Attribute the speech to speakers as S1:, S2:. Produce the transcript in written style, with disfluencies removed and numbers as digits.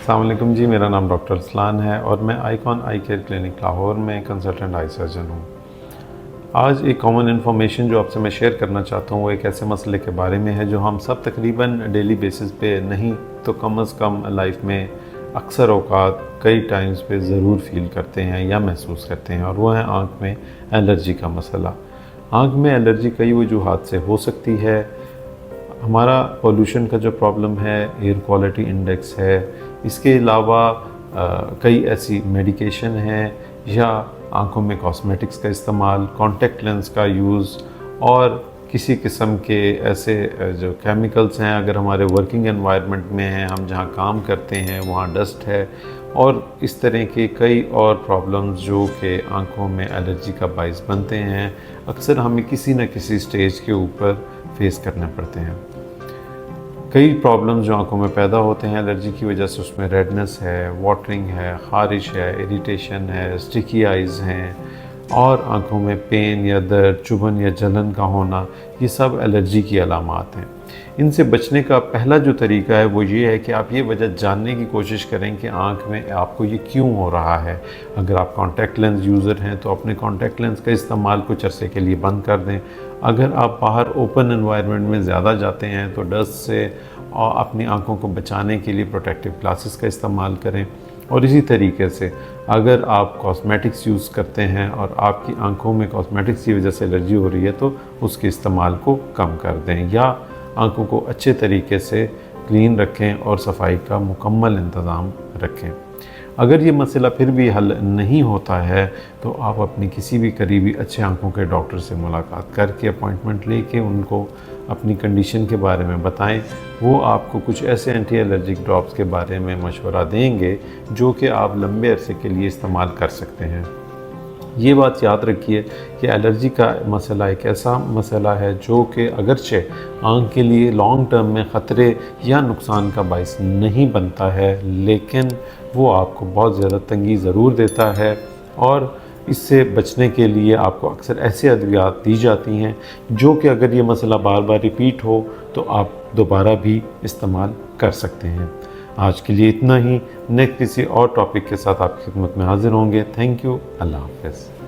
S1: अस्सलाम वालेकुम जी, मेरा नाम डॉक्टर अरसलान है और मैं आइकॉन आई केयर क्लिनिक लाहौर में कंसल्टेंट आई सर्जन हूँ। आज एक कॉमन इन्फॉर्मेशन जो आपसे मैं शेयर करना चाहता हूँ वो एक ऐसे मसले के बारे में है जो हम सब तकरीबन डेली बेसिस पे नहीं तो कम से कम लाइफ में अक्सर औकात कई टाइम्स पे ज़रूर फील करते हैं या महसूस करते हैं, और वो है आँख में एलर्जी का मसला। आँख में एलर्जी कई वजूहात से हो सकती है। हमारा पोल्यूशन का जो प्रॉब्लम है, एयर क्वालिटी इंडेक्स है, इसके अलावा कई ऐसी मेडिकेशन हैं या आँखों में कॉस्मेटिक्स का इस्तेमाल, कॉन्टैक्ट लेंस का यूज़ और किसी किस्म के ऐसे जो केमिकल्स हैं, अगर हमारे वर्किंग एनवायरनमेंट में हैं, हम जहाँ काम करते हैं वहाँ डस्ट है, और इस तरह के कई और प्रॉब्लम्स जो कि आँखों में एलर्जी का बाइस बनते हैं, अक्सर हमें किसी न किसी स्टेज के ऊपर फेस करने पड़ते हैं। कई प्रॉब्लम्स जो आँखों में पैदा होते हैं एलर्जी की वजह से, उसमें रेडनेस है, वाटरिंग है, ख़ारिश है, इरिटेशन है, स्टिकी आइज़ हैं और आँखों में पेन या दर्द, चुभन या जलन का होना, ये सब एलर्जी की अलामात हैं। इनसे बचने का पहला जो तरीका है वो ये है कि आप ये वजह जानने की कोशिश करें कि आँख में आपको ये क्यों हो रहा है। अगर आप कॉन्टैक्ट लेंस यूज़र हैं तो अपने कॉन्टैक्ट लेंस का इस्तेमाल कुछ अरसे के लिए बंद कर दें। अगर आप बाहर ओपन एनवायरनमेंट में ज़्यादा जाते हैं तो डस्ट से और अपनी आँखों को बचाने के लिए प्रोटेक्टिव ग्लासेस का इस्तेमाल करें। और इसी तरीके से अगर आप कॉस्मेटिक्स यूज़ करते हैं और आपकी आँखों में कॉस्मेटिक्स की वजह से एलर्जी हो रही है तो उसके इस्तेमाल को कम कर दें, या आँखों को अच्छे तरीके से क्लीन रखें और सफाई का मुकम्मल इंतज़ाम रखें। अगर ये मसला फिर भी हल नहीं होता है तो आप अपनी किसी भी करीबी अच्छे आँखों के डॉक्टर से मुलाकात करके अपॉइंटमेंट लेके उनको अपनी कंडीशन के बारे में बताएं। वो आपको कुछ ऐसे एंटी एलर्जिक ड्रॉप्स के बारे में मशवरा देंगे जो कि आप लंबे अरसे के लिए इस्तेमाल कर सकते हैं। ये बात याद रखिए कि एलर्जी का मसला एक ऐसा मसला है जो कि अगरचे आँख के लिए लॉन्ग टर्म में ख़तरे या नुकसान का बाइस नहीं बनता है, लेकिन वो आपको बहुत ज़्यादा तंगी ज़रूर देता है, और इससे बचने के लिए आपको अक्सर ऐसे अद्वियात दी जाती हैं जो कि अगर ये मसला बार बार रिपीट हो तो आप दोबारा भी इस्तेमाल कर सकते हैं। आज के लिए इतना ही। नेक्स्ट किसी और टॉपिक के साथ आपकी खिदमत में हाजिर होंगे। Thank you. अल्लाह हाफ़िज़।